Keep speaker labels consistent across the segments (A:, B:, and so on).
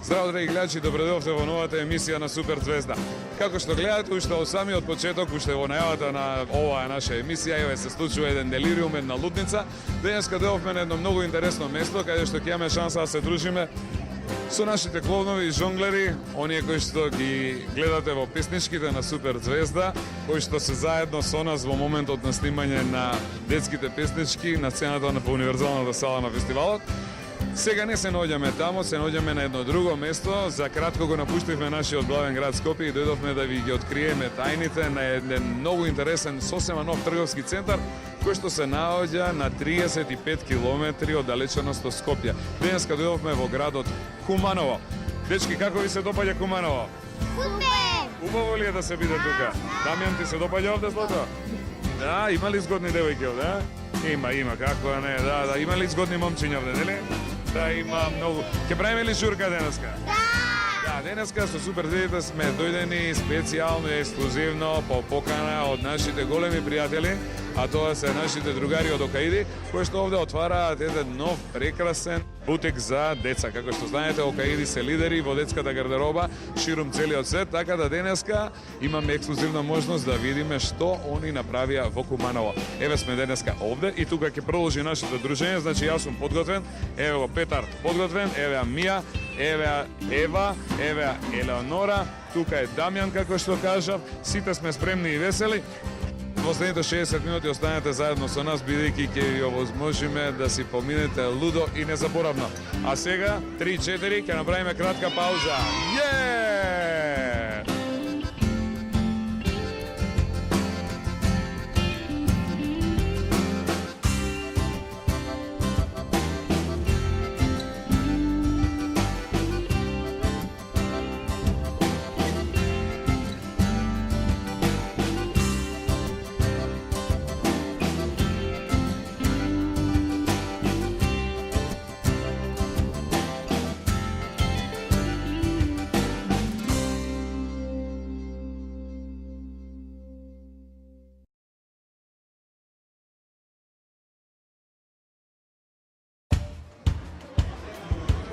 A: Здраво, драги гледачи, добредовте во новата емисија на Супер Звезда. Како што гледате, уште од самиот почеток, уште во најавата на оваа наша емисија, еве се случува еден делириум, една лудница. Денеска дојдовме на едно многу интересно место, каде што ќе имаме шанса да се дружиме со нашите клоунови и жонглери, оние кои што ги гледате во песничките на Супер Звезда, кои што се заедно со нас во моментот на снимање на детските песнички на сцената на универзалната сала на фестивалот. Сега не се наоѓаме таму, се наоѓаме на едно друго место. За кратко го напуштивме нашиот главен град Скопје и дојдовме да ви ги откриеме тајните на еден многу интересен, сосема нов трговски центар, кој што се наоѓа на 35 километри од далеченост од Скопје. Денеска дојдовме во градот Куманово. Дечки, како ви се допаѓа Куманово?
B: Супер!
A: Убаво ли е да се биде тука? Дамјан, ти се допаѓа овде, злато? Да, има ли згодни девојки овде? Има, како не, да, има ли згодни момчиња овде, нели? Да, има многу. Ќе правиме ли журка денеска? Да, денеска со Супер Звезда сме дојдени специјално и ексклузивно по покана од нашите големи пријатели, а тоа се нашите другари од Окаиди, кои што овде отвараат еден нов прекрасен бутик за деца. Како што знаете, Окаиди се лидери во детската гардероба ширум целиот свет, така да денеска имаме ексклузивна можност да видиме што они направија во Куманово. Еве сме денеска овде и тука ќе продолжи нашето дружење, значи јас сум подготвен, еве го Петар подготвен, еве Мија, еве Ева, еве Елеонора, тука е Дамјан, како што кажав, сите сме спремни и весели. Во следните 60 минути останете заедно со нас, бидејќи ќе ви овозможиме да си поминете лудо и незаборавно. А сега, 3-4, ќе направиме кратка пауза.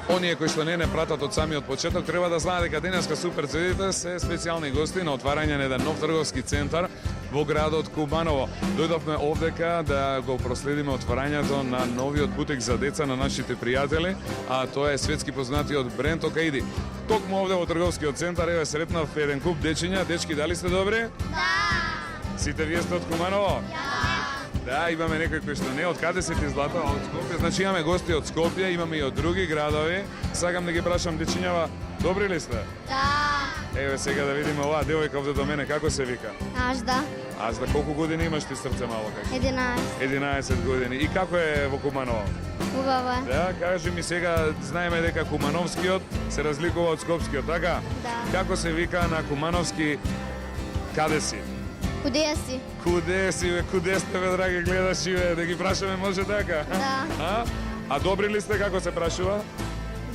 A: Оние кои што не пратат од самиот почеток, треба да знаат дека денеска Супер Звездите се специјални гости на отварање на еден нов трговски центар во градот Куманово. Дојдовме овдека да го проследиме отварањето на новиот бутик за деца на нашите пријатели, а тоа е светски познатиот бренд Окаиди. Токму овде во трговскиот центар еве сретнав еден куп дечиња. Дечки, дали сте добри?
B: Да!
A: Сите вие сте од Куманово? Да, имаме некои кои што не. Од каде се ти, Злато? Од Скопје. Значи имаме гости од Скопје, имаме и од други градови. Сакам да ги прашам дечињава, добри ли сте?
B: Да!
A: Еве сега да видиме оваа девојка овде до мене, како се вика?
B: Ажда.
A: Азда, колку години имаш ти, срце мало како?
B: 11.
A: 11 години. И како е во Куманово?
B: Убаво е.
A: Да, кажи ми сега, знаеме дека Кумановскиот се разликува од Скопскиот, така?
B: Да.
A: Како се вика на Кумановски каде си?
B: Куде си?
A: Куде си, бе, куде сте, бе, драги гледачи, бе, да ги прашаме, може така?
B: Да.
A: А добри ли сте, како се прашува?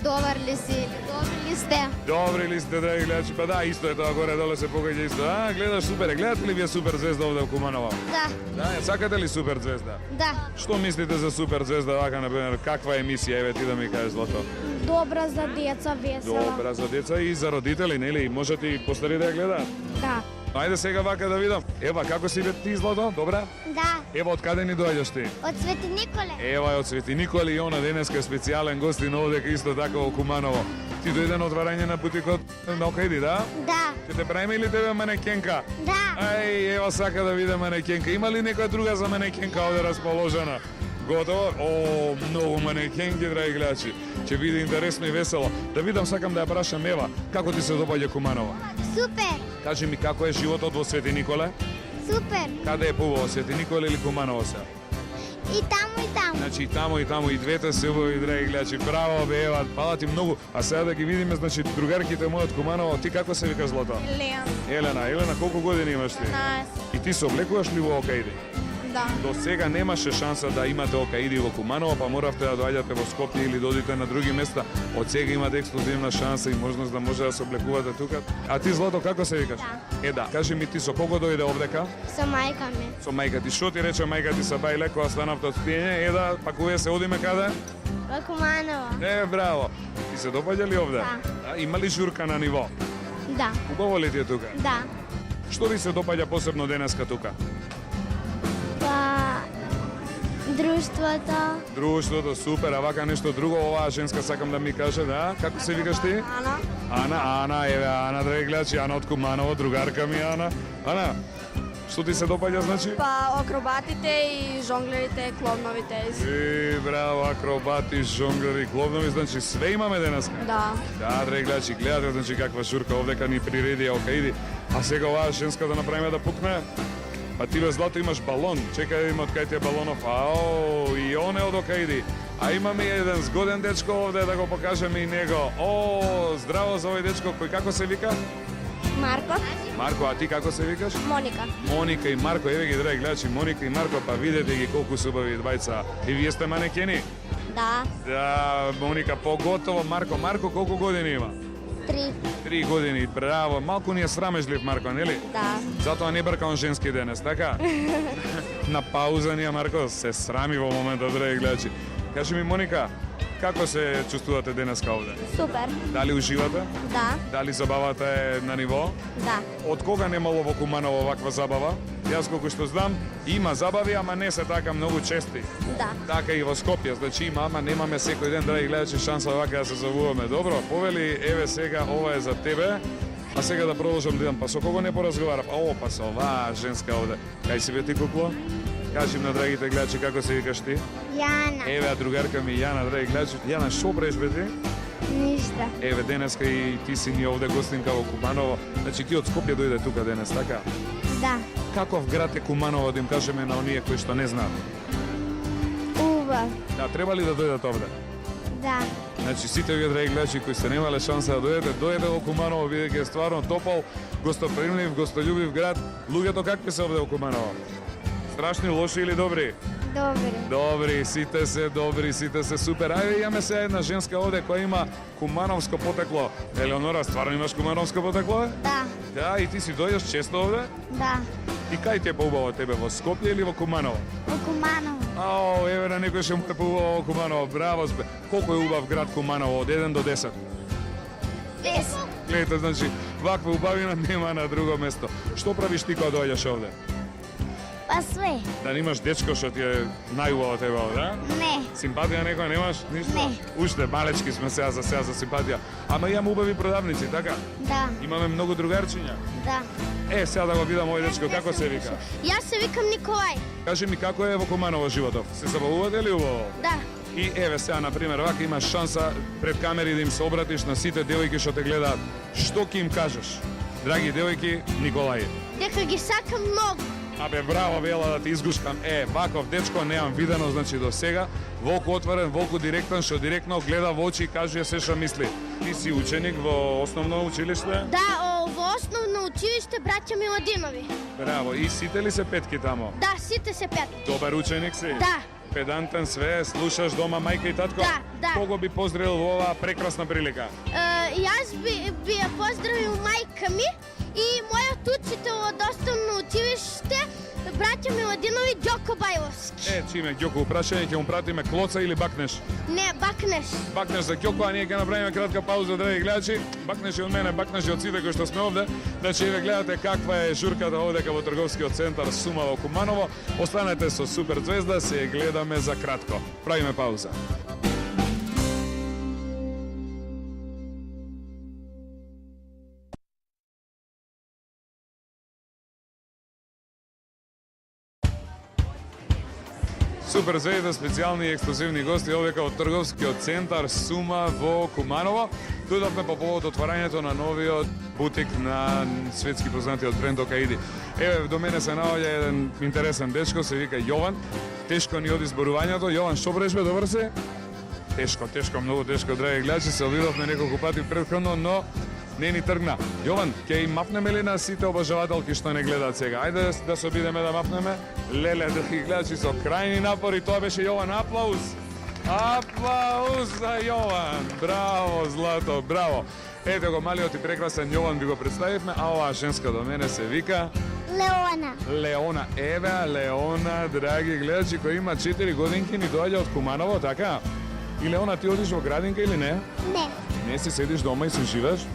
B: Добар ли си? Добри ли сте?
A: Добри ли сте, драги гледачи? Па да, исто е тоа, горе-долу се погаѓа исто. Гледаш Супер, гледате ли вие Супер Звезда овде во Куманово?
B: Да.
A: Да, сакате ли Супер Звезда?
B: Да.
A: Што мислите за Супер Звезда, вака, например, каква емисија, еве ти да ми кажеш, Злато?
C: Добра за деца, весела.
A: Добра за деца и за родители, нели? Можат и постари да ја гледаат?
C: Да.
A: Ајде сега вака да видам. Ева, како си бе ти, Злато? Добра?
B: Да.
A: Ева, од каде ни доаѓаш ти?
B: Од Свети Николе.
A: Ева е од Свети Николе и она денеска специјален гостин овдека исто така во Куманово. Ти дојде на отварање на бутикот на Окаиди, да?
B: Да.
A: Ќе те правиме или тебе манекенка?
B: Да.
A: Ај, ева сака да виде манекенка. Има ли некоја друга за манекенка овде расположена? Готово? О, многу манекенки, драги гледачи. Ќе биде интересно и весело. Да видам, сакам да ја прашам Ева, како ти се допаѓа Куманово?
B: Супер.
A: Кажи ми, како е животот во Свети Николе?
B: Супер.
A: Каде е побаво, Свети Николе или Куманово се?
B: И таму, и таму.
A: Значи и таму, и двете се убави, драги гледачи. Браво, бе, Ева, фала ти многу. А сега да ги видиме, значи, другарките мои од Куманово. Ти како се викаш, Злато? Елена, колку години имаш ти?
C: 15.
A: И ти се облекуваш ли во Окаиди?
C: Да.
A: До сега немаше шанса да имате Окаиди во Куманово, па моравте да доаѓате во Скопје или да одите на други места. Од сега имате ексклузивна шанса и можност да може да се облекувате тука. А ти, Злато, како се викаш? Да. Кажи ми ти со кого дојде овдека?
B: Со мајка ми.
A: Со мајка ти. Што ти рече мајка ти са бајле кога станавте од спиење? Па кога се одиме каде?
B: Во Куманово.
A: Браво. Ти се допаѓа ли овде?
B: Да.
A: Има ли журка на ниво?
B: Да.
A: Убаво ли ти е тука?
B: Да.
A: Што ви се допаѓа посебно денеска тука?
B: Па друштвото.
A: Друштвото, супер, а вака нешто друго, оваа женска сакам да ми каже, да? Како се викаш ти?
C: Ана.
A: Ана, еве Ана, драги гледачи, Ана од Куманово, другарка ми Ана. Ана, што ти се допаѓа, значи?
C: Па акробатите и жонглерите, клоуновите.
A: Браво, акробати, жонглери, клоунови, значи све имаме денеска.
C: Да.
A: Да, драги гледачи, гледате, значи каква шурка овдека ни приреди, иди. А сега оваа женска да направиме да пукне. Па ти бе Злато имаш балон, чекај да има од кај ти е балонов. Ао, и он е од окајди. А имаме еден згоден дечко овде да го покажеме и него. О, здраво за овој дечко, кој како се вика?
C: Марко.
A: Марко, а ти како се викаш?
C: Моника.
A: Моника и Марко, еве ги драги гледачи, Моника и Марко, па видете ги колку се убави двајца. И вие сте манекени?
C: Да.
A: Да, Моника, поготово Марко. Марко колку години има? 3 години, браво. Малку ни е срамежлив Марко, нели?
C: Да.
A: Затоа не брка он женски денес, така? На пауза ние, Марко, се срами во моментот, драги гледачи. Кажи ми, Моника, како се чувствувате денеска овде?
C: Супер.
A: Дали уживате?
C: Да.
A: Дали забавата е на ниво?
C: Да.
A: Од кога немало во Куманово ваква забава? Јас колку што знам, има забави, ама не се така многу чести.
C: Да.
A: Така и во Скопје, значи има, ама немаме секој ден, драги гледачи, шанса вака да се завуваме. Добро, повели, еве сега, ова е за тебе. А сега да продолжам да идам, па со кого не поразговарав? О, па со оваа женска овде. Кај си бе ти, кукло? Кажи на драгите гледачи како се викаш ти?
B: Јана.
A: Еве, а другарка ми Јана, драги гледачи. Јана, шо бреш бе ти?
B: Ништа.
A: Еве, денеска и ти си ни овде гостинка во Куманово. Значи ти од Скопје дојде тука денес, така?
B: Да.
A: Каков град е Куманово, да им кажеме на оние кои што не знаат?
B: Убав.
A: Да, треба ли да дојдат овде?
B: Да.
A: Значи сите вие драги гледачи кои сте немале шанса да дојдете во Куманово, бидејќи е стварно топол, гостопримлив, гостољубив град. Луѓето какви се овде во Куманово? Страшни, лоши или добри?
B: Добри.
A: Добри, сите се супер. Ајде, имаме се една женска овде која има кумановско потекло. Елеонора, стварно имаш кумановско потекло?
B: Да.
A: Да, и ти си дојдеш често овде?
B: Да.
A: И кај ти е поубаво тебе, во Скопје или во Куманово?
B: Во Куманово.
A: Ао, еве на некој ше му е поубаво во Куманово. Браво, колку е убав град Куманово од 1 до 10?
B: 10.
A: Гледате, значи, ваква убавина нема на друго место. Што правиш ти кога доаѓаш овде?
B: Па све.
A: Да немаш дечко што ти е најубаво тебе овде, да?
B: Не.
A: Симпатија некоја немаш? Ништо?
B: Не.
A: Уште малечки сме сега за симпатија. Ама имаме убави продавници, така?
B: Да.
A: Имаме многу другарчиња.
B: Да.
A: Сега да го видам овој дечко, како се вика?
B: Јас се викам Николај.
A: Кажи ми како е во Куманово животов? Се забавувате ли убаво?
B: Да.
A: И еве сега, например, вака имаш шанса пред камери да им се обратиш на сите девојки што те гледаат. Што ќе им кажеш? Драги девојки, Николај.
B: Дека ги сакам многу.
A: Абе, браво, Вела, да ти изгушкам. Ваков дечко немам видено, значи, до сега. Волку отворен, волку директен, што директно гледа во очи и каже се што мисли. Ти си ученик во основно училиште?
B: Да, во основно училиште браќа Миладинови.
A: Браво, и сите ли се петки тамо?
B: Да, сите се пет.
A: Добар ученик си?
B: Да.
A: Педантен све, слушаш дома мајка и татко?
B: Да.
A: Кого би поздравил во оваа прекрасна прилика?
B: Јас би ја поздравил мајка ми и мојот учител од основно училиште, браќа Миладинови, Ѓоко Бајловски.
A: Чиме, Ѓоко, прашање ќе му пратиме клоца или бакнеш?
B: Не, бакнеш.
A: Бакнеш за Ѓоко, а ние ќе направиме кратка пауза, драги гледачи. Бакнеш и од мене, бакнеш и од сите кои што сме овде. Значи, еве гледате каква е журката овдека во трговскиот центар Сума во Куманово. Останете со Супер Звезда, се гледаме за кратко. Правиме пауза. Супер Звезда, специјални и ексклузивни гости овдека од трговскиот центар Сума во Куманово. Дојдовме по повод отварањето на новиот бутик на светски познатиот бренд Окаиди. Еве, до мене се наоѓа еден интересен дечко, се вика Јован. Тешко ни оди зборувањето. Јован, што бреш бе, добар се? Тешко, многу тешко, драги гледачи, се обидовме неколку пати претходно, но не ни тргна. Јован, ќе им мапнеме ли на сите обожавателки што не гледаат сега? Ајде да се обидеме да мапнеме. Леле, драги гледачи, со крајни напори, тоа беше Јован. Аплауз! Аплауз за Јован! Браво, Злато, браво! Ете го малиот и прекрасен Јован би го представивме, а оваа женска до мене се вика
B: Леона.
A: Леона. Еве Леона, драги гледачи, кој има 4 годинки, ни доаѓа од Куманово, така? И Леона, ти одиш во градинка или не?
B: Не.
A: Не си седиш дома и се живееш?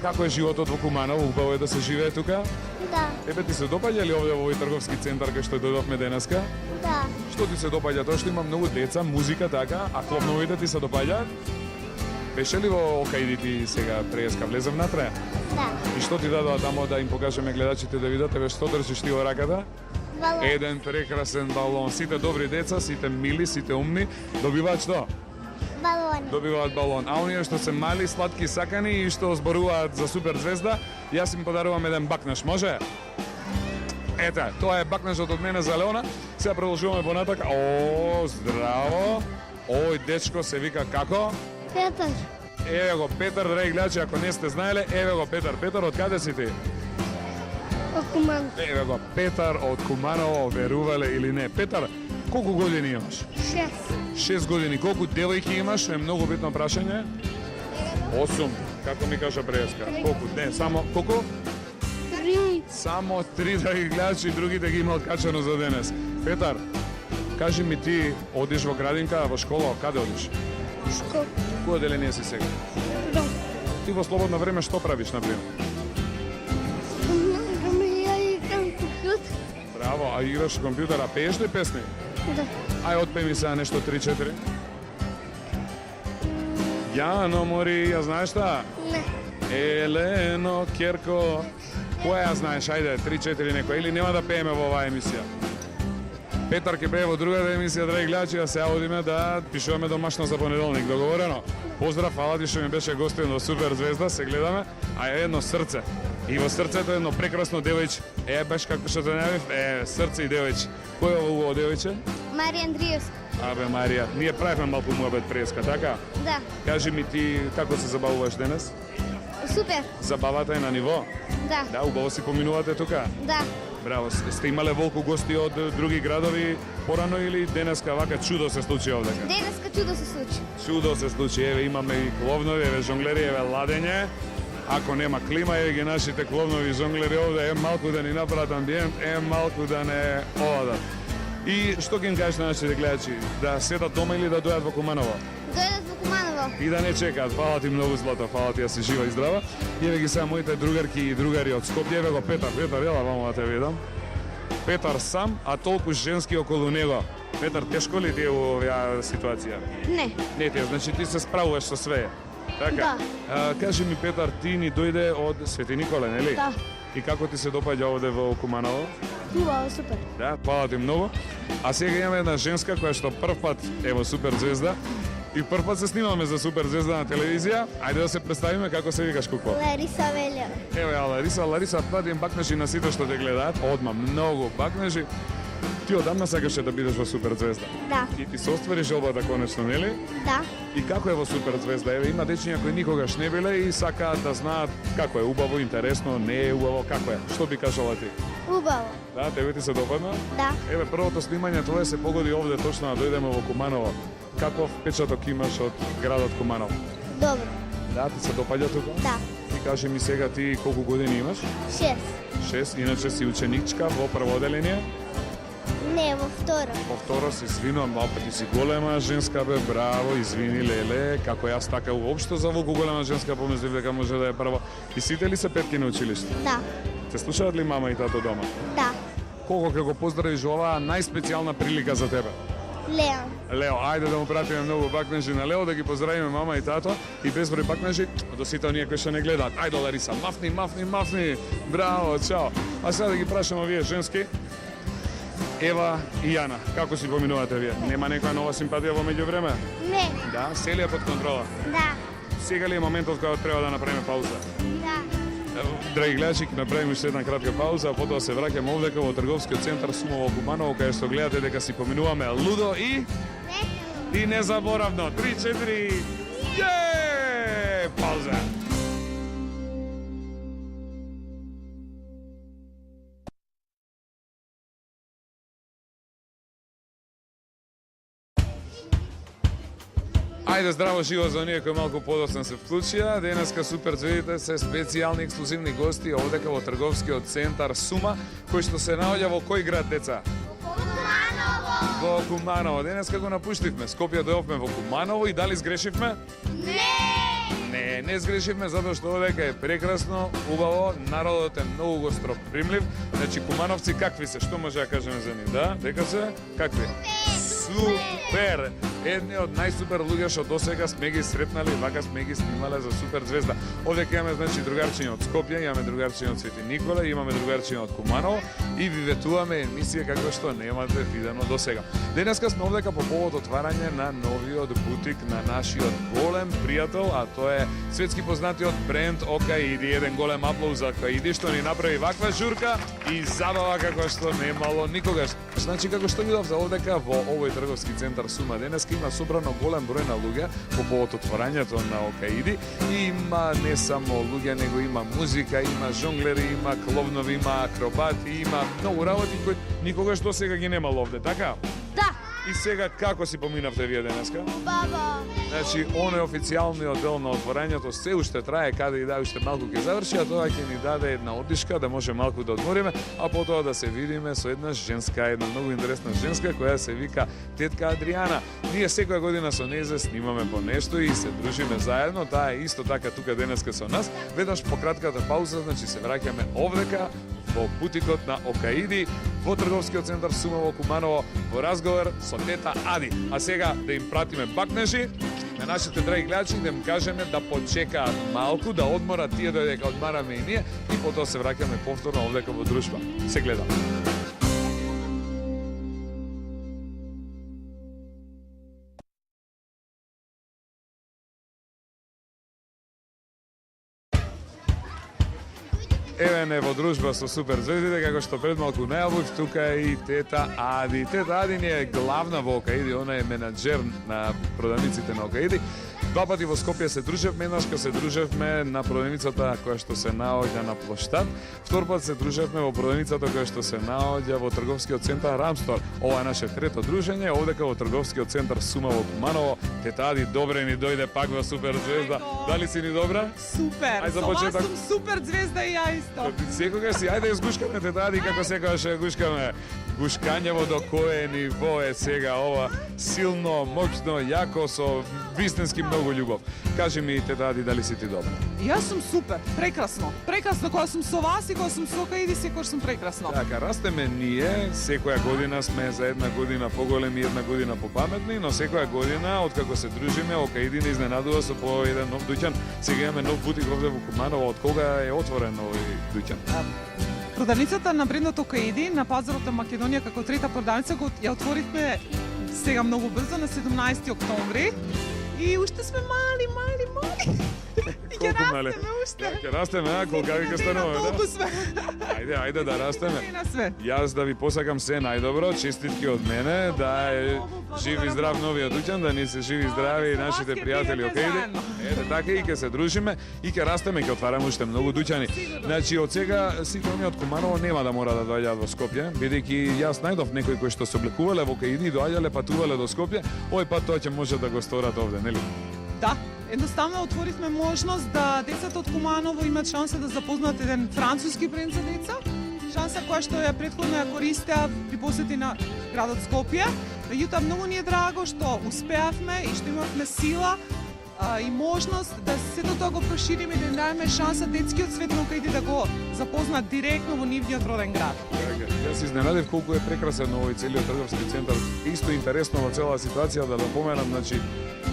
A: Како е животот во Куманово? Убаво е да се живее тука?
B: Да.
A: Тебе ти се допаѓа ли овде во овој трговски центар кај што дојдовме денеска?
B: Да.
A: Што ти се допаѓа? Тоа што има многу деца, музика така, а клубновите ти се допаѓаат? Беше ли во Окајди ти сега преска влезе внатре?
B: Да.
A: И што ти дадоа тамо да им покажеме гледачите да видат? Тебе што држиш ти во раката?
B: Балон.
A: Еден прекрасен балон. Сите добри деца, сите мили, сите умни добиваат што?
B: Балон.
A: Добиваат балон. А оние што се мали, сладки, сакани и што зборуваат за суперзвезда, јас им подарувам еден бакнеш, може? Ете, тоа е бакнешот од мене за Леона. Сега продолжуваме понатак. О, здраво. Ој дечко се вика како?
B: Петър.
A: Еве го Петар, драги гледачи, ако не сте знаеле, еве го Петар. Петар, од каде си ти?
B: От Куман.
A: Еве го Петар од Куманово, верувале или не. Петар, колку години имаш? 6 години. Колку девојки имаш? Е многу битно прашање. 8. Како ми кажа преска? Колку? Не, само колку?
B: 3.
A: Само 3, драги гледачи, другите ги има откачано за денес. Петар, кажи ми ти, одиш во градинка, во школа, каде одиш?
B: Школа.
A: Кој оделение си сега?
B: Да.
A: Ти во слободно време што правиш, например?
B: Я играм компютър.
A: Браво, а играш компјутер, а пееш ли песни?
B: Да.
A: Ај, отпеј ми сега нешто 3-4. Јано мори, ја знаеш та?
B: Не.
A: Елено, Керко. Која ја знаеш? Ајде, 3-4 некој. Или нема да пееме во оваа емисија? Петар ќе пее во другата емисија, драги гледачи, а сега одиме да пишуваме домашно за понеделник. Договорено? Поздрав, фала ти што ми беше гостин во Суперзвезда, се гледаме, а е едно срце. И во срцето едно прекрасно девојче. Баш како што те најавив, срце и девојче. Кој е ово девојче?
B: Мария Андриевска.
A: Абе, Марија, ние правихме малку муабет преска, така?
B: Да.
A: Кажи ми ти како се забавуваш денес?
B: Супер.
A: Забавата е на ниво?
B: Да.
A: Да, убаво си поминувате тука?
B: Да.
A: Браво, сте имале волку гости од други градови порано или денеска вака чудо се случи овдека?
B: Денеска чудо се случи.
A: Чудо се случи, еве имаме и кловнови, еве жонглери, еве ладење. Ако нема клима, еве ги нашите кловнови жонглери овде, малку да ни направат амбиент, малку да не одат. И што ги им кажеш на нашите гледачи? Да седат дома или да дојдат во Куманово?
B: Дојдат во Куманово.
A: И да не чекаат. Фала ти многу, Злато, фала ти, ја си жива и здрава. И еве ги сега моите другарки и другари од Скопје, еве го Петар, јела мамо да те видам. Петар сам, а толку женски околу него. Петар, тешко ли ти е во оваа ситуација?
C: Не.
A: Не ти е, значи ти се справуваш со све. Така.
B: Да.
A: Кажи ми, Петар, ти ни дојде од Свети Николе, нели?
C: Да.
A: И како ти се допаѓа овде во Куманово?
C: Убаво, супер.
A: Да, фала ти многу. А сега имаме една женска која што прв пат е во Суперзвезда и прв пат се снимаме за Суперзвезда на телевизија. Ајде да се представиме, како се викаш, куко?
B: Лариса Велева.
A: Еве, Лариса, пратим бакнежи на сите што те гледаат. Одма многу бакнежи. Ти одамна сакаше да бидеш во Суперзвезда.
B: Да.
A: И ти се оствари желбата конечно, нели?
B: Да.
A: И како е во Суперзвезда? Еве, има дечиња кои никогаш не биле и сакаат да знаат како е, убаво, интересно, не е убаво, како е. Што би кажала ти?
B: Убаво.
A: Да, тебе ти се допадна?
B: Да.
A: Еве, првото снимање твое се погоди овде точно да дојдеме во Куманово. Каков впечаток имаш од градот Куманово?
B: Добро.
A: Да, ти се допаѓа тука?
B: Да.
A: И кажи ми сега ти колку години имаш?
B: 6.
A: 6, иначе си ученичка во прво оделение.
B: Не, во второ.
A: Во второ се извинувам, малку ти си голема женска, бе, браво, извини, леле, како јас така уопшто за волку голема женска помислив дека може да е прво. И сите ли се петки на училиште?
B: Да.
A: Те слушаат ли мама и тато дома?
B: Да.
A: Колко ќе го поздравиш оваа најспецијална прилика за тебе?
B: Леон.
A: Лео, ајде да му пратиме многу бакнежи на Лео, да ги поздравиме мама и тато и безброј бакнежи до сите оние кои што не гледаат. Ајде, Лариса, мафни, мафни, мафни. Браво, чао. А сега да ги прашам овие женски. Ева и Јана, како си поминувате вие? Нема некоја нова симпатија во меѓувреме?
B: Не.
A: Да, се ли е под контрола?
B: Да.
A: Сега ли е моментот кога треба да направиме пауза?
B: Да.
A: Драги гледачи, ќе направиме уште една кратка пауза, а потоа се враќаме овдека во трговскиот центар Сума во Куманово, каде што гледате дека си поминуваме лудо и незаборавно. 3-4. Пауза. Ајде, здраво живо за оние кои малку подоцна се вклучија. Денеска Суперзвездите се специјални ексклузивни гости овдека во трговскиот центар Сума, кој што се наоѓа во кој град, деца?
B: Куманово.
A: Во во Куманово. Денеска го напуштивме. Скопје дојавме во Куманово и дали сгрешивме? Не сгрешивме затоа што овдека е прекрасно, убаво, народот е многу гостопримлив. Значи кумановци какви се? Што може да кажеме за нив? Да? Дека се какви? Супер! Едни од најсупер луѓе што досега сме ги сретнали, вака сме ги снимале за Супер звезда. Овдека имаме значи другарчиња од Скопје, имаме другарчиња од Свети Никола, имаме другарчиња од Куманово и ви ветуваме емисија како што немате видено досега. Денеска сме овдека по повод отварање на новиот бутик на нашиот голем пријател, а тоа е светски познатиот бренд Окаиди. Еден голем аплауз за Окаиди што ни направи ваква журка и забава како што немало никогаш. Значи како што видов за овдека во овој трговски центар Сума денеска има собрано голем број на луѓе по повод отворањето на Окаиди. И има не само луѓе, него има музика, има жонглери, има кловнови, има акробати, има многу работи кои никогаш досега ги немало овде, така?
B: Да.
A: И сега како си поминавте вие денеска?
B: Баба.
A: Значи, оној официјалниот дел на отворањето се уште трае, каде и да уште малку ќе заврши, а тоа ќе ни даде една одишка да може малку да одмориме, а потоа да се видиме со една женска, една многу интересна женска која се вика тетка Адријана. Ние секоја година со нејзе снимаме по нешто и се дружиме заедно, таа е исто така тука денеска со нас. Веднаш по кратката пауза, значи се враќаме овдека во бутикот на Окаиди, во трговскиот центар Сума во Куманово, во разговор со тета Ади. А сега да им пратиме бакнежи на нашите драги гледачи, да им кажеме да почекаат малку, да одморат тие додека одмараме и ние и потоа се враќаме повторно овдека во дружба. Се гледаме. Еве не во дружба со Супер звездите, како што пред малку најавив, тука е и тета Ади. Тета Ади ни е главна во Окаиди, она е менаџер на продавниците на Окаиди. Два пати во Скопје се дружевме, еднаш кога се дружевме на продавницата која што се наоѓа на плоштад, втор пат се дружевме во продавницата која што се наоѓа во трговскиот центар Рамстор. Ова е наше трето дружење, овдека во трговскиот центар Сума во Куманово. Тета Ади, добре ни дојде пак во Супер звезда. Дали си ни добра?
D: Супер!
A: Ај, за
D: Со вас
A: почеток.
D: сум супер звезда и ја исто.
A: Секогаш си, ајде изгушкаме Тета Ади, како секогаш ја гушкаме. Гушкањево до кое ниво е сега ова, силно, моќно, јако, со вистински многу љубов. Кажи ми, Тета Ади, дали си ти добра?
D: Јас сум супер, прекрасно. Прекрасно, кога сум со вас и кога сум со Окаиди, секогаш сум прекрасно.
A: Така, растеме ние, секоја година сме за една година поголеми, една година попаметни, но секоја година, откако се дружиме, Окаиди не изненадува со по еден нов дуќан. Сега имаме нов бутик овде во Куманово. Од кога е отворен овој дуќан?
D: Продавницата на брендот Окаиди на пазарот на Македонија како трета продавница го ја отворивме сега многу брзо на 17 октомври и уште сме мали. И ќе
A: мали?
D: растеме уште.
A: Ќе растеме, а? Колкави ќе стануваме, да?
D: Толку сме.
A: Ајде да растеме.
D: И на све.
A: Јас да ви посакам се најдобро, честитки од мене, да е жив и здрав новиот дуќан, да ни се живи и здрави и нашите пријатели Окаиди. Ете така и ќе се дружиме и ќе растеме, ќе отвараме уште многу дуќани. Значи од сега сите оние од Куманово нема да мора да доаѓаат во Скопје, бидејќи јас најдов некои кои што се облекувале во Окаиди, доаѓале, патувале до Скопје, овој пат тоа ќе може да го сторат овде, нели?
D: Да, едноставно отворивме можност да децата од Куманово имат шанса да запознаат еден француски бренд за деца. Шанса која што ја претходно ја користеа при посети на градот Скопје. Меѓутоа многу ни е драго што успеавме и што имавме сила и можност да сето тоа го прошириме и да им дадеме шанса детскиот свет на Окаиди да го запознаат директно во нивниот роден град.
A: Јас изненадев колку е прекрасен овој целиот трговски центар. Исто интересно во цела ситуација да напоменам, значи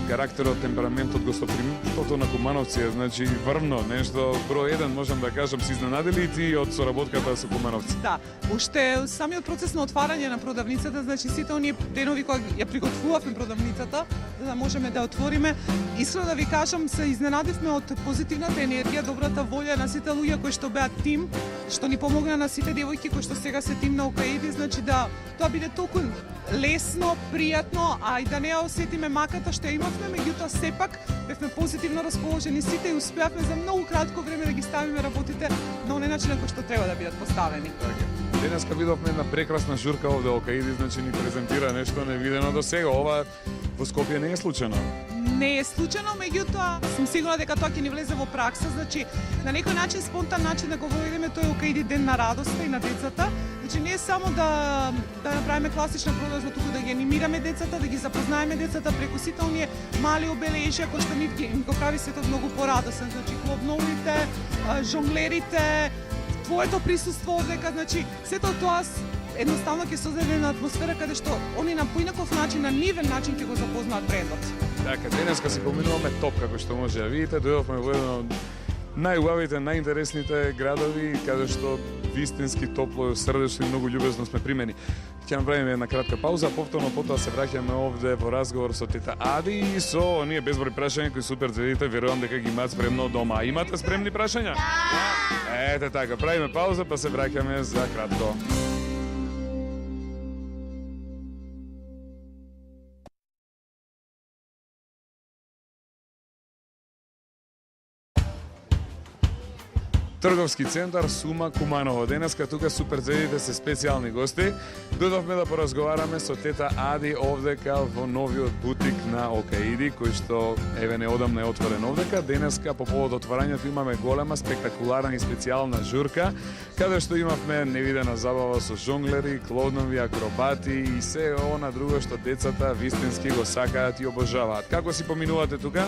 A: карактерот, темпераментот, гостопримството на кумановци е значи врвно, нешто број еден можам да кажам, се изненадили и ти од соработката со кумановци.
D: Да, уште самиот процес на отварање на продавницата, значи сите оние денови кога ја приготвувавме продавницата, за да можеме да отвориме, искрено да ви кажам, се изненадивме од позитивната енергија, добрата волја на сите луѓе кои што беа тим, што ни помогна на сите девојки кои што сега се тим на Окаиди, значи да тоа биде толку лесно, пријатно, а и да не ја осетиме маката што ја имавме, меѓутоа сепак бевме позитивно расположени сите и успеавме за многу кратко време да ги ставиме работите на оној начин на кој што треба да бидат поставени.
A: Денеска видовме една прекрасна журка овде Окаиди, значи ни презентира нешто невидено до сега. Ова во Скопје не е случајно.
D: не е случајно, меѓутоа сум сигурна дека тоа ќе ни влезе во пракса, значи на некој начин спонтан начин да го воведеме тој Океиди ден на радоста и на децата. Значи не е само да направиме класична продажба, туку да ги анимираме децата, да ги запознаеме децата преку сите оние мали обележја кои што им го прави светот многу порадосен. Значи клобновите, жонглерите, твоето присуство одека, значи сето тоа едноставно ќе создаде една атмосфера каде што они на поинаков начин, на нивен начин ќе го запознаат брендот.
A: Така, денеска си поминуваме топ, како што може да видите, дојдовме во едно од најубавите, најинтересните градови, каде што вистински топло, срдечно и многу љубезно сме примени. Ќе направиме една кратка пауза, повторно потоа се враќаме овде во разговор со тета Ади и со оние безброј прашања кои супер зедите, верувам дека ги имаат спремно дома. Имате спремни прашања? Да! Ете така, правиме пауза па се враќаме за кратко. Трговски центар Сума Куманово. Денеска тука суперзедите се специјални гости. Додовме да поразговараме со тета Ади овдека во новиот бутик на Океиди, кој што еве неодамна е отворен овдека. Денеска по повод отворањето имаме голема, спектакуларна и специјална журка, каде што имавме невидена забава со жонглери, клоунови, акробати и се она друго што децата вистински го сакаат и обожаваат. Како си поминувате тука?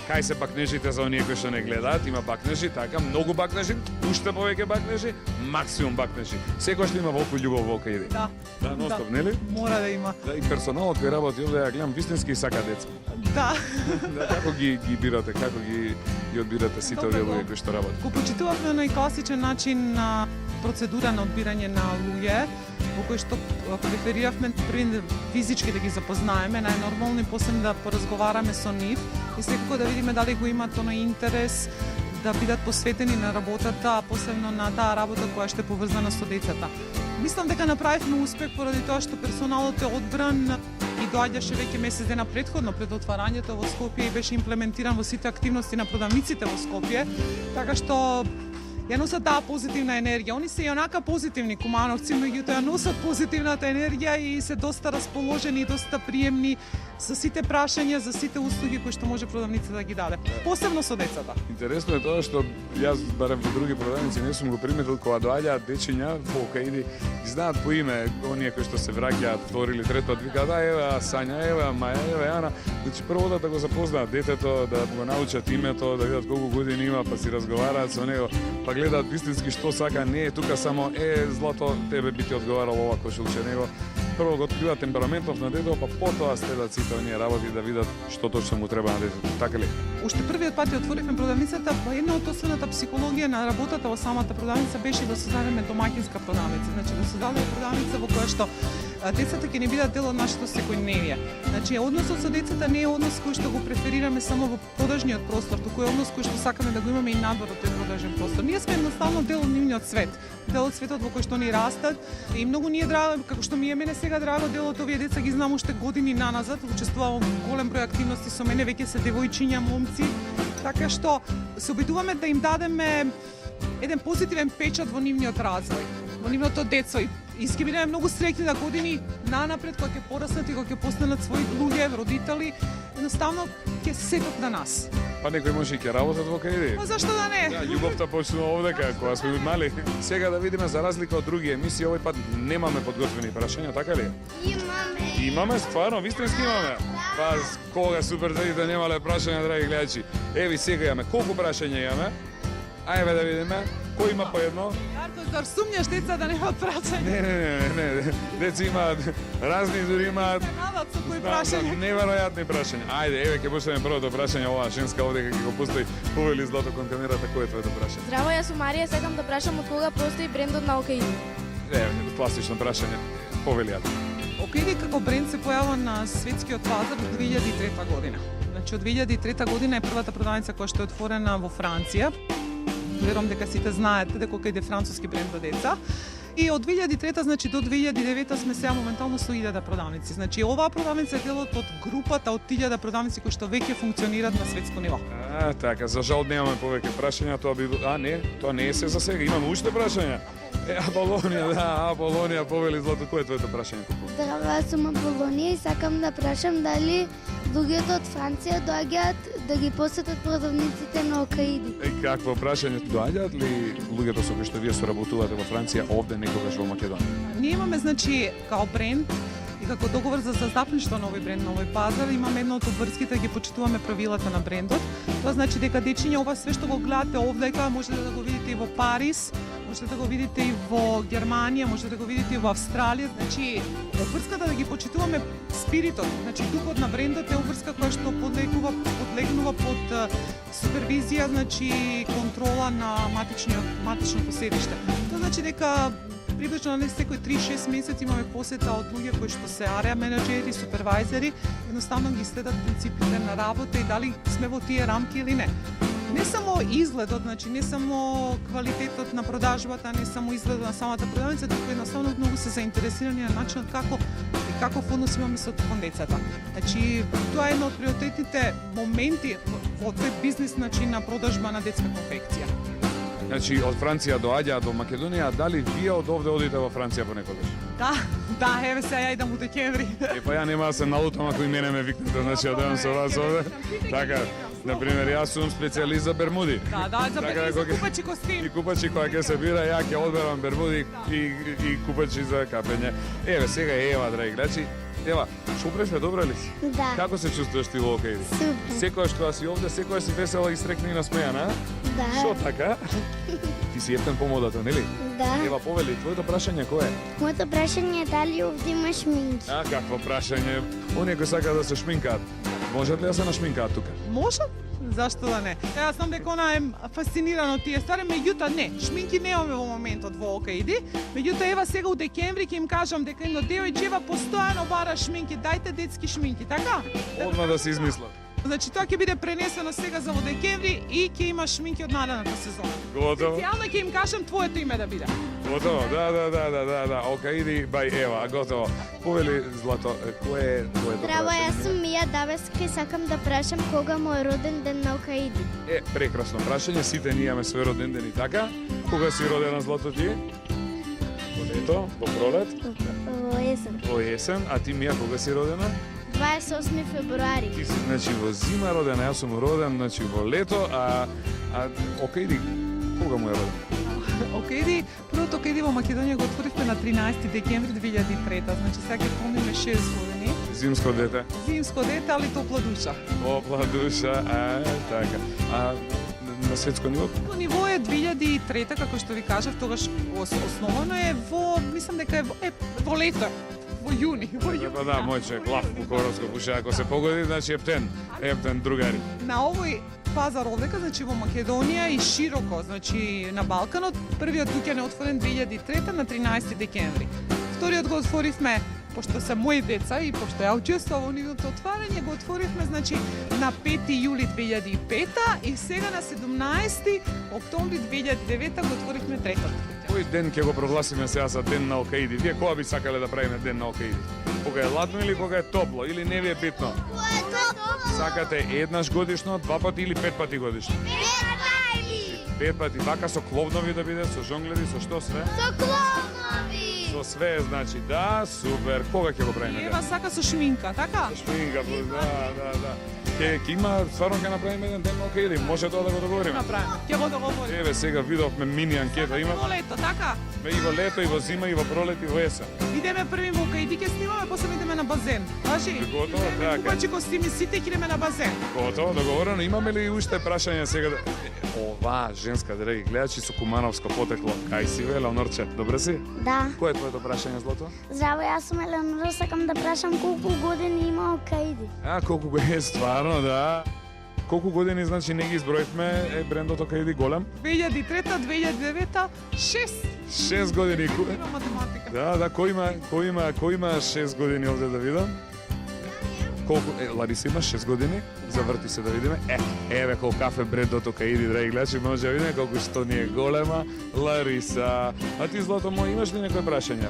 A: Кај се бакнежите за оние кои што не гледаат? Има бакнежи, така, многу бакнежи, уште повеќе бакнежи, максимум бакнежи. Секој што има волку љубов во Океиди.
D: Да.
A: Да, ностоп, нели?
D: Мора да има.
A: Да, и персоналот кој работи овде, ја гледам, вистински сака деца.
D: Да.
A: Да, како ги бирате, како ги одбирате сите овие луѓе кои што работат?
D: Го почитувавме на класичен начин на процедура на одбирање на луѓе, во кој што префериравме први физички да ги запознаеме, најнормално и после да поразговараме со нив и секако да видиме дали го имаат оној интерес да бидат посветени на работата, посебно на таа работа која што е поврзана со децата. Мислам дека направивме успех поради тоа што персоналот е одбран и доаѓаше веќе месец дена претходно пред отварањето во Скопје и беше имплементиран во сите активности на продавниците во Скопје, така што ја носат таа позитивна енергија. Они се и онака позитивни кумановци, меѓутоа ја носат позитивната енергија и се доста расположени и доста приемни со сите прашања, за сите услуги кои што може продавница да ги даде. Посебно со децата.
A: Интересно е тоа што јас барем во други продавници не сум го приметил кога доаѓаат дечиња во Океиди, ги знаат по име оние кои што се враќаат втори или трети пат, викаат ева Сања, ева Маја, ева Јана. Значи прво да го запознаат детето, да го научат името, да видат колку години има, па си разговараат со него, па гледаат вистински што сака, не е тука само злато тебе би ти одговарало ова кошулче, него прво го откриваат темпераментов на детето, па потоа следат сите оние работи да видат што точно му треба на детето, така ли?
D: Уште првиот пат ја отворивме продавницата, па една од основната психологија на работата во самата продавница беше да создадеме домаќинска продавница. Значи да создадеме продавница во која што децата ќе не бидат дел од нашето секојдневие. Значи односот со децата не е однос кој што го преферираме само во продажниот простор, туку е однос кој што сакаме да го имаме и надвор од тој продажен простор. Ние сме едноставно дел од нивниот свет, дел од светот во кој што ни растат и многу ни е драго, како што ми е мене сега драго, дел од овие деца ги знам уште години наназад, учествувам во голем број активности со мене, веќе се девојчиња, момци, така што се обидуваме да им дадеме еден позитивен печат во нивниот развој, во нивното детство и ќе бидеме многу среќни да години нанапред кога ќе пораснат и кога ќе постанат своји луѓе, родители, едноставно ќе се сетат на нас.
A: Па некој може и ќе работат во Океиди.
D: Па зашто да не?
A: Да, љубовта почнува овдека кога сме мали. Сега да видиме за разлика од други емисии, овој пат немаме подготвени прашања, така ли?
B: Имаме.
A: Имаме, стварно, вистински имаме. Па кога суперзедите немале прашања, драги гледачи. Еви сега имаме колку прашања имаме? Ајде да видиме. Кој има по едно?
D: Јарко, зар сумњаш деца да немаат прашања?
A: Не. Деца имаат разни, дури имаат
D: Надат со кои прашања?
A: неверојатни прашања. Ајде, еве ќе пуштиме првото прашање, оваа женска овде ќе го пустои, повели злато кон камерата, кој е твоето прашање?
C: Здраво, јас сум Марија, сакам да прашам од кога постои брендот на Океиди.
A: Класично прашање. Повели ја.
D: Океиди како бренд се појавува на светскиот пазар во 2003 година. Значи од 2003 година е првата продавница која што е отворена во Франција. Верувам дека сите знаете дека Океиди е француски бренд за деца. И од 2003 значи до 2009 сме сега моментално со 1000 продавници. Значи оваа продавница е делот од групата од 1000 продавници кои што веќе функционираат на светско ниво.
A: Така, за жал немаме повеќе прашања, тоа би тоа не е се за сега, имаме уште прашања. Аполонија, повели злато, кој е твоето прашање?
E: Здраво, јас сум Аполонија и сакам да прашам дали
B: луѓето од Франција доаѓаат да ги посетат продавниците на Окаиди.
A: Какво прашање, доаѓаат ли луѓето со кои што вие соработувате во Франција овде некогаш во Македонија?
D: Ние имаме, значи, као бренд и како договор за застапништво на овој бренд на овој пазар, имаме едно од обврските да ги почитуваме правилата на брендот. Тоа значи дека дечиња ова све што го гледате овдека можете да го видите и во Париз, можете да го видите и во Германија, можете да го видите и во Австралија. Значи, обврската да ги почитуваме спиритот, значи духот на брендот е обврска која што подлегнува под супервизија, значи контрола на матичното седиште. Тоа значи дека приближно на секој 3-6 месеци имаме посета од луѓе кои што се ареа менеджери, супервајзери, едноставно ги следат принципите на работа и дали сме во тие рамки или не. Не само изгледот, значи не само квалитетот на продажбата, не само изгледот на самата продавница, туку едноставно многу се заинтересирани на начинот каков однос имаме со децата. Значи тоа е едно од приоритетните моменти во тој бизнис, значи на продажба на детска конфекција.
A: Значи, од Франција доаѓаат во Македонија, дали вие од овде одите во Франција понекогаш?
D: Да, еве сега ја идам у декември.
A: Па ја нема да се налутам ако и мене ме викнете, значи одам со вас овде. Така, например, јас сум специјалист за бермуди.
D: Да, за купачи костим.
A: И купачи која ќе се бира, ја ќе одберам бермуди и купачи за капење. Еве, сега Ева, драги гледачи. Ева, шупреш ме добро ли си?
B: Да.
A: Како се чувствуваш ти во Окаиди?
B: Супер.
A: Секојаш кога си овде, секојаш си весела и срекна и насмејана, а?
B: Да.
A: Шо така? Ти си ефтен по модата, нели?
B: Да.
A: Ева, повели, твоето прашање кој е?
B: Моето прашање е дали овде има шминки.
A: А, какво прашање? Оние кои сакаат да се шминкаат, можат ли да се нашминкаат тука?
D: Може? Зашто да не? Јас знам дека она е фасцинирано тие ствари, меѓутоа не, шминки немаме во моментот во Окаиди. Меѓутоа ева сега у декември ќе им кажам дека едно девојчева постојано бара шминки, дајте детски шминки, така?
A: Одма да се измислат.
D: Значи тоа ќе биде пренесено сега за во декември и ќе има шминки од наредната сезона.
A: Готово?
D: Специјално ќе им кажам твоето име да биде.
A: Готово, да. Окаиди бај Ева, готово. Повели, Злато, кој е твоето
B: Здраво,
A: прашање?
B: јас сум Мија Давеска и сакам да прашам кога му е роден ден на Окаиди.
A: Прекрасно прашање, сите ние имаме свој роден ден и така. Кога си родена, Злато, ти? Во лето, во пролет,
B: Во есен.
A: во есен, а ти, Мија, кога си родена?
B: 28 февруари.
A: Ти си, значи, во зима родена, јас сум роден, значи, во лето, а Окаиди, кога му е роден?
D: Окаиди, првото Окаиди во Македонија го отворивме на 13 декември 2003, значи сега ќе помниме 6 години.
A: Зимско дете.
D: Зимско дете, али топла душа.
A: Топла душа, така. А на светско ниво?
D: По ниво е 2003, како што ви кажав, тогаш основано е во, мислам дека е во лето, во јуни.
A: Па да, мој човек, лав Букоровско пуша, ако се погоди, значи ептен другари.
D: На овој пазар овдека, значи во Македонија и широко, значи на Балканот, првиот луѓе е отворен 2003 на 13 декември. Вториот го отворивме, пошто се мои деца и пошто ја учествував во нивното отварање, го отворивме значи на 5 јули 2005 и сега на 17 октомври 2009 го отворивме третот.
A: Кој ден ќе го прогласиме сега за ден на Окаиди? Вие кога би сакале да правиме ден на Окаиди? Кога е ладно или кога е топло? Или не ви е битно? Сакате еднаш годишно, 2 пати или 5 пати годишно? 5 пати. Вака со кловнови да биде, со жонглери, со што све?
B: Со клонови!
A: Со све, значи, да, супер. Кога ќе го правиме?
D: Ева сака со шминка, така?
A: Шминка, да. Ќе има, стварно ќе направиме еден ден на Окаиди. Може тоа да го договориме?
D: Направиме. Ќе го договориме.
A: Еве, сега видовме мини анкета, има
D: Во лето, така?
A: и во лето, и во зима, и во пролет, и во есен.
D: Идеме први во Окаиди, ќе снимаме, после идеме на базен. Важи?
A: Готово, така.
D: Купачи костими, сите ќе идеме на базен.
A: Готово, договорено. Имаме ли уште прашања сега? Ова женска, драги гледачи, со кумановско потекло. Кај си, бе, Леонорче? Добре си?
B: Да.
A: Кој е твоето прашање, Злато?
B: Здраво, јас сум Елеонора, сакам да прашам колку години има Окаиди.
A: Колку го е стварно, да. Колку години, значи, не ги изброивме, брендот Окаиди голем?
D: 2003, 2009, 6.
A: 6 години.
D: Има математика.
A: Да, кој има 6 години овде да видам? Колку Лариса има 6 години? Заврти се да видиме. Еве колку кафе брендот Окаиди, драги гледачи, може да видиме колку што ни е голема Лариса. А ти, Злато, имаш ли некој прашање?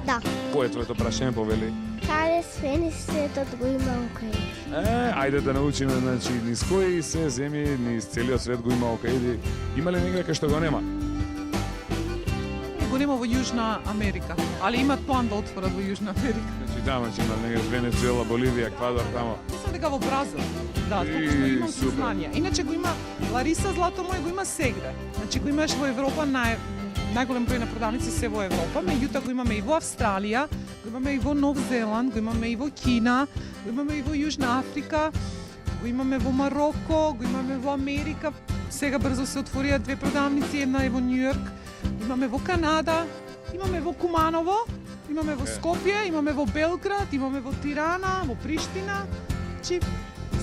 B: Да.
A: Кој е твоето прашање, повели?
B: Каде све ни светот го има Окаиди?
A: Ајде да научиме, значи, низ кои се земји, низ целиот свет го има Окаиди. Има ли негде кај што го нема?
D: Го нема во Јужна Америка, али имат план да отворат во Јужна Америка.
A: Значи тamo ќе има негде Венецуела, Боливија, Еквадор тамо.
D: Мислам дека во Бразил. Да,
A: И,
D: тоа што имам
A: супер.
D: сознание. Иначе го има Лариса Злато мој го има сегде. Значи го имаш во Европа најголем број на продавници се во Европа, меѓутоа го имаме и во Австралија, го имаме и во Нов Зеланд, го имаме и во Кина, го имаме и во Јужна Африка, го имаме во Мароко, го имаме во Америка. Сега брзо се отворија 2 продавници, една е во Њујорк, имаме во Канада, имаме во Куманово, имаме во Скопје, имаме во Белград, имаме во Тирана, во Приштина. Значи,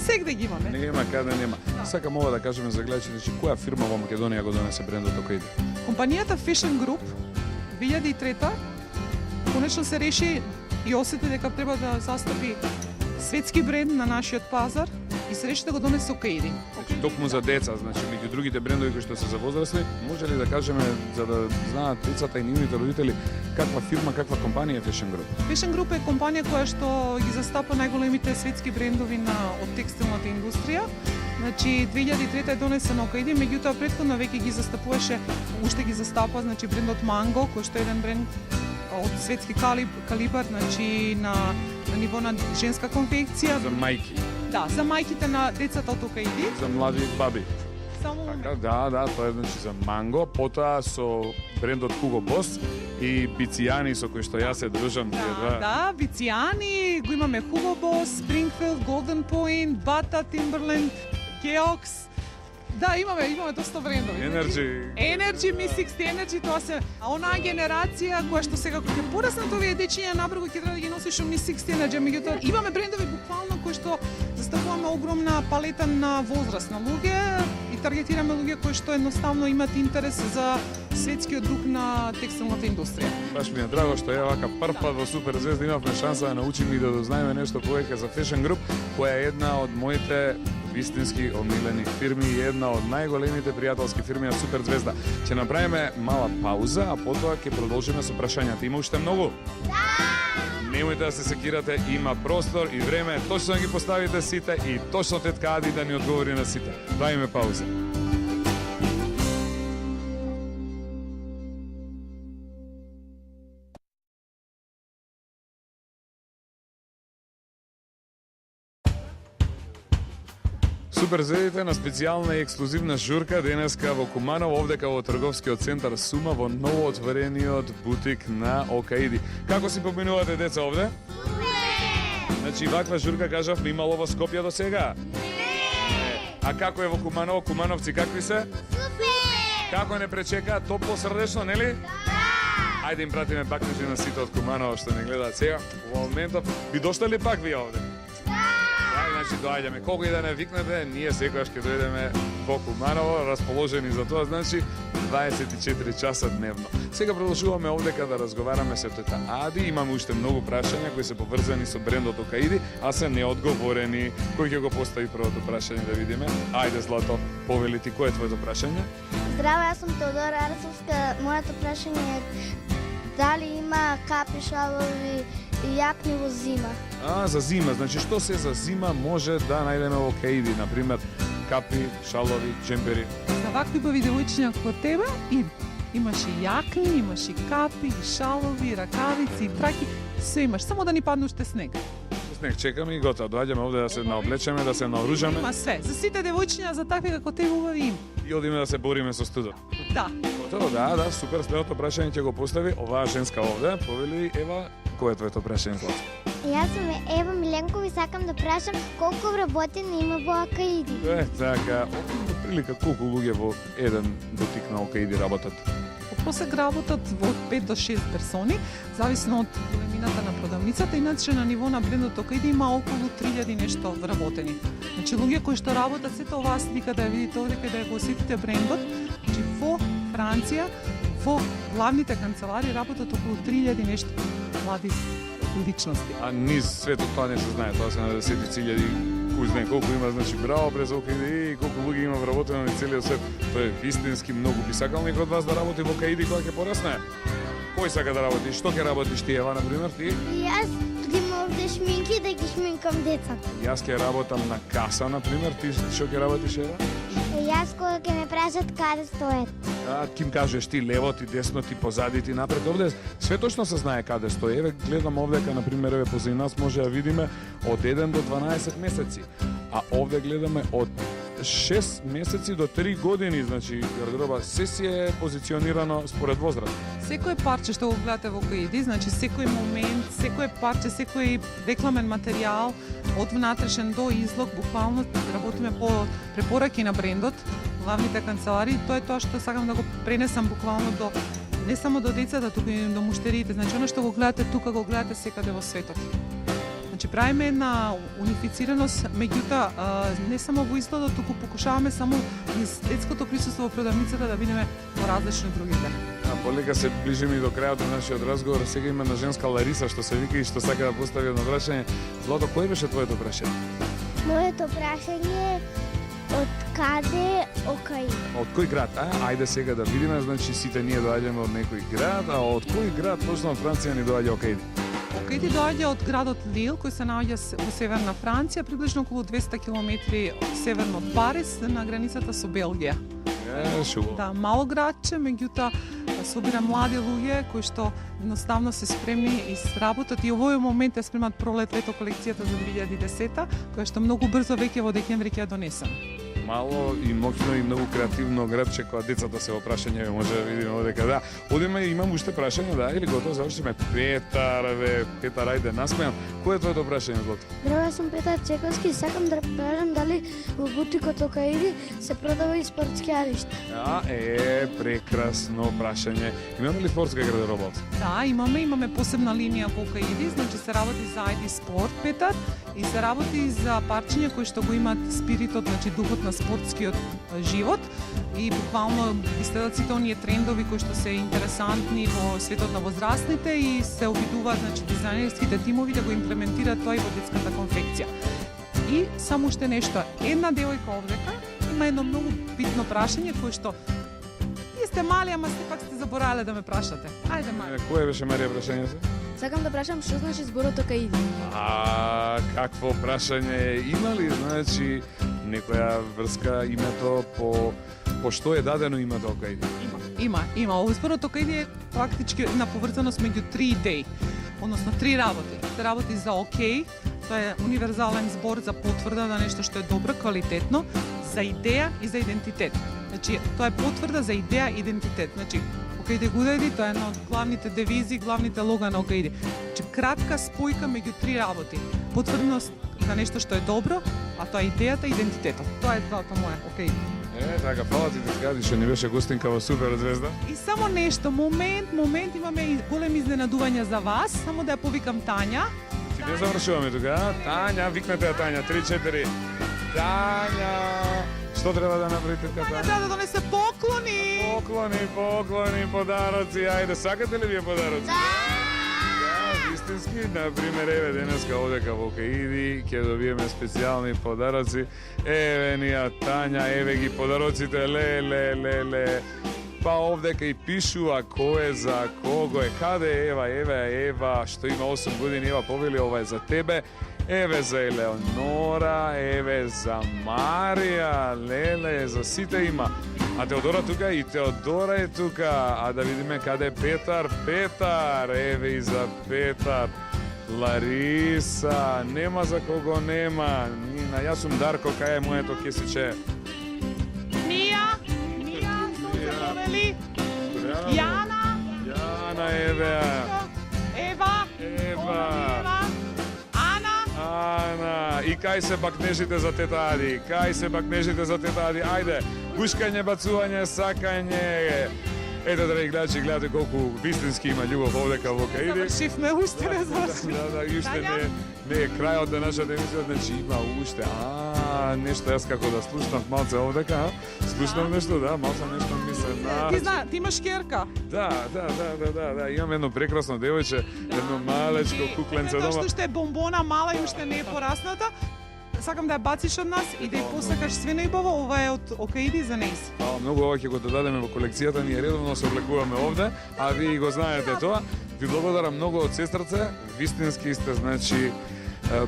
D: сегде ги имаме.
A: Нема каде нема. Сакам ова да кажеме за гледачите, че која фирма во Македонија го донесе брендот Окаиди?
D: Компанијата Fashion Group 2003 конечно се реши и осети дека треба да застапи светски бренд на нашиот пазар и се реши да го донесе Окаиди.
A: Значи токму за деца, значи меѓу другите брендови кои што се за возрастни, може ли да кажеме за да знаат децата и нивните родители каква фирма, каква компанија е Fashion Group?
D: Fashion Group е компанија која што ги застапа најголемите светски брендови од текстилната индустрија. Значи 2003 е донесено Окаиди, меѓутоа претходно веќе ги застапуваше, уште ги застапува, значи брендот Mango, кој што е еден бренд од светски калибар, значи на ниво на женска конфекција.
A: За мајки,
D: Да, за мајките на децата од Окаиди.
A: за млади баби.
D: Само
A: Така, да, тоа е значи за Манго, потоа со брендот Hugo Boss и Бицијани со кои што јас се дружам тие два.
D: Да, Бицијани, го имаме Hugo Boss, Springfield, Golden Point, Bata, Timberland, Geox. Да, имаме доста брендови. Energy, Mi 60 Energy, тоа се онаа генерација која што сега кога ќе пораснат овие дечиња набрзо ќе треба да ги носиш Mi 60 Energy, меѓутоа имаме брендови буквално кои што застапуваме огромна палета на возраст на луѓе и таргетираме луѓе кои што едноставно имат интерес за светскиот дух на текстилната индустрија.
A: Баш ми е драго што ја вака прв пат во Супер звезда имавме шанса да научиме и да дознаеме нешто повеќе за Fashion Group, која е една од моите вистински омилени фирми и една од најголемите пријателски фирми на Супер звезда. Ќе направиме мала пауза, а потоа ќе продолжиме со прашањата. Има уште многу? Немојте да се секирате, има простор и време точно да ги поставите сите и точно тетка Ади да ни одговори на сите. Правиме пауза. Супер звездите на специјална и ексклузивна журка денеска во Куманово, овдека во трговскиот центар Сума, во ново отворениот бутик на Окаиди. Како си поминувате деца овде? Значи ваква журка кажавме имало во Скопје до сега? А како е во Куманово? Кумановци какви се? Како не пречека? Топло срдечно, нели? Ајде им пратиме бакнежи на сите од Куманово што не гледаат сега. Во моментов би дошли ли пак вие овде? Значи доаѓаме, колку и да не викнете, ние секогаш ќе дојдеме во Куманово, расположени за тоа, значи 24 часа дневно. Сега продолжуваме овдека да разговараме со тета Ади, имаме уште многу прашања кои се поврзани со брендот Окаиди, а се неодговорени. Кој ќе го постави првото прашање да видиме? Ајде Злато, повели ти, кој е твоето прашање?
E: Здраво, јас сум Теодора Арцовска. Моето прашање е дали има капи, шалови и јакни во зима?
A: За зима, значи што се за зима може да најдеме во Окаиди, например капи, шалови, джемпери.
D: За вакви убави девојчиња како тебе имаш и јакни, имаш и капи, и шалови, и ракавици, и траки, се имаш, само да ни падне уште снег.
A: Снег чекаме и готово, доаѓаме овде да се наоблечеме, да се наоружаме
D: Има све, за сите девојчиња, за такви како тебе убави има.
A: и одиме да се бориме со студот.
D: Да.
A: Готово, да, супер, следното прашање ќе го постави оваа женска овде. Повели Ева, кој е твоето прашање, Злато?
E: Јас сум Ева Миленков и сакам да прашам колку вработени има во Окаиди.
A: Така, прилика колку луѓе во еден бутик на Окаиди работат?
D: Посег работат од 5 до 6 персони, зависно од големината на продавницата, иначе на ниво на брендот Окаиди има околу 3000 нешто вработени. Значи луѓе кои што работат, сите оваа слика да ја видите овде каде го осетите брендот, значи во Франција, во главните канцелари работат околу 3000 нешто млади личности.
A: А низ светот тоа не се знае, тоа се на 10.000, кој знае колку има, значи браво през Окаиди и колку луѓе има вработено на целиот свет. Тоа е вистински многу. Би сакал некој од вас да работи во Окаиди кога ќе порасне? Кој сака да работи? Што ќе работиш ти, Ева, например, ти?
E: И јас ги овде
B: шминки да ги шминкам децата.
A: Јас ќе работам на каса, например, ти што ќе работиш, Ева?
E: Јас кога ќе ме прашат каде стоят.
A: Ти им кажеш ти лево, ти десно, ти позади, ти напред. Овде све точно се знае каде стои. Еве гледам овдека, например, еве позади нас може да видиме од 1 до 12 месеци. А овде гледаме од 6 месеци до 3 години, значи гардероба се си е позиционирано според возраст.
D: Секое парче што го гледате во Каиди, значи секој момент, секое парче, секој рекламен материјал од внатрешен до излог, буквално работиме по препораки на брендот, главните канцеларии, тоа е тоа што сакам да го пренесам буквално до не само до децата, туку и до муштериите. Значи она што го гледате тука, го гледате секаде во светот. Значи правиме една унифицираност, меѓутоа не само во изгледот, туку покушаваме само низ детското присуство во продавницата да бидеме поразлични од другите.
A: Полека се ближиме и до крајот на нашиот разговор. Сега има на женска Лариса што се вика и што сака да постави едно прашање. Злато, кој беше твоето прашање?
E: Моето прашање е од каде Окаиди?
A: Од кој град? Ајде сега да видиме, значи сите ние доаѓаме од некој град, а од кој град точно од Франција ни доаѓа Окаиди?
D: Окаиди доаѓа од градот Лил, кој се наоѓа во северна Франција, приближно околу 200 км северно од Париз, на границата со Белгија.
A: Шубаво.
D: Да, мало градче, меѓутоа собира млади луѓе кои што едноставно се спремни и сработат и овој момент е спремат пролет-лето колекцијата за 2010, која што многу брзо веќе во декември ќе ја донесам.
A: Мало и моќно и многу креативно градче која децата се во прашање може да видиме одека. Да, одиме, имам уште прашање, да, или готово завршиме? Петар, Петар, ајде, насмејам. Кој е твоето прашање, Злато?
E: Здраво, јас сум Петар Чековски и сакам да прашам дали во бутикот Окаиди се продава и спортски алишта.
A: Прекрасно прашање. Имаме ли спортска гардероба?
D: Да, имаме посебна линија во Окаиди, значи се работи за ID Спорт, Петар, и се работи за парчиња кои што го имаат спиритот, значи духот на спортскиот живот и буквално следат сите оние трендови кои што се интересантни во светот на возрастните и се обидуваат, значи, дизајнерските тимови да го имплементираат тоа и во детската конфекција. И само уште нешто, една девојка овдека има едно многу битно прашање кое што вие сте мали, ама сепак сте заборавале да ме прашате. Ајде, Марија.
A: Кој беше, Марија, прашањето?
C: Сакам да прашам што значи зборот Окаиди.
A: Какво прашање има ли, значи, некоја врска името по што е дадено името Окаиди?
D: Има. Овој зборот Окаиди е практички една поврзаност меѓу 3 идеи, односно 3 работи. Се работи за окей, тоа е универзален збор за потврда на нешто што е добро, квалитетно, за идеја и за идентитет. Значи, тоа е потврда за идеја и идентитет. Значи, Окаиди Гудеди, тоа е една од главните девизи, главните лога на Окаиди. Значи, кратка спојка меѓу 3 работи. Потврдност на нешто што е добро, а тоа е идејата и идентитетот. Тоа е двата моја Окаиди.
A: Така, фала ти згади што ни беше гостинка во Супер звезда.
D: И само нешто, момент, имаме и големи изненадувања за вас, само да ја повикам Тања.
A: Ти не завршуваме тука, Тања, викнете ја Тања, 3-4. Тања, што треба да направите така?
D: Тања треба да донесе поклони.
A: Поклони, подароци, ајде, сакате ли вие подароци? Да, вистински, например, еве денеска одека во Окаиди, ќе добиеме специјални подароци. Еве нија Тања, еве ги подароците, ле. Па овдека и пишува кој е за кого е, каде е Ева, што има 8 години, Ева повели, ова е за тебе. Еве за Елеонора, еве за Марија, леле, за сите има. А Теодора тука и Теодора е тука. А да видиме каде е Петар, еве и за Петар. Лариса, нема за кого нема. Нина, јас сум Дарко, кај е моето кесиче?
D: Мија, што се повели?
A: Јана, еве.
D: Ева.
A: Ана, и кај се пак нежите за тета Ади? Ајде, гушкање, бацување, сакање. Ето, драги гледачи, гледате колку вистински има љубов овдека во Окаиди.
D: Завршивме, уште не завршивме.
A: Да, и уште не е крајот на нашата емисија, значи има уште. Нешто јас како да слушнав малце овдека, слушнав нешто, да, малце нешто ми се
D: Ти знаеш, ти имаш керка.
A: Да, имам едно прекрасно девојче, едно малечко кукленце дома.
D: Тоа што е бомбона мала и уште не е порасната. Сакам да ја бациш од нас и да ја посакаш све најубаво, ова е од Окаиди за нејс.
A: Многу ова ќе го додадеме во колекцијата, ние редовно се облекуваме овде, а вие го знаете тоа. Ви благодарам многу од сестрце, вистински сте, значи,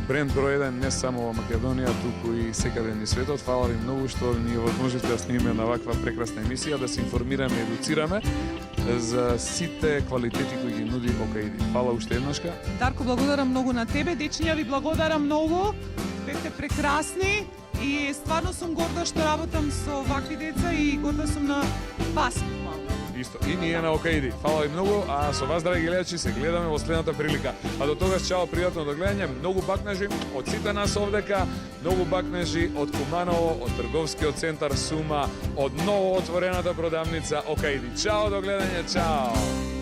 A: бренд број 1 не само во Македонија, туку и секаде низ светот. Фала ви многу што ни возможите да снимиме на ваква прекрасна емисија, да се информираме и едуцираме за сите квалитети кои ги нуди Окаиди. Фала уште еднашка.
D: Дарко, благодарам многу на тебе. Дечиња, ви благодарам многу. Бевте прекрасни и стварно сум горда што работам со вакви деца и горда сум на вас.
A: Исто. И ние на Окаиди. Фала ви многу, а со вас, драги гледачи, се гледаме во следната прилика. А до тогаш, чао, пријатно до гледање. Многу бакнежи од сите нас овдека, многу бакнежи од Куманово, од трговскиот центар Сума, од ново отворената продавница Окаиди. Чао, до гледање, чао!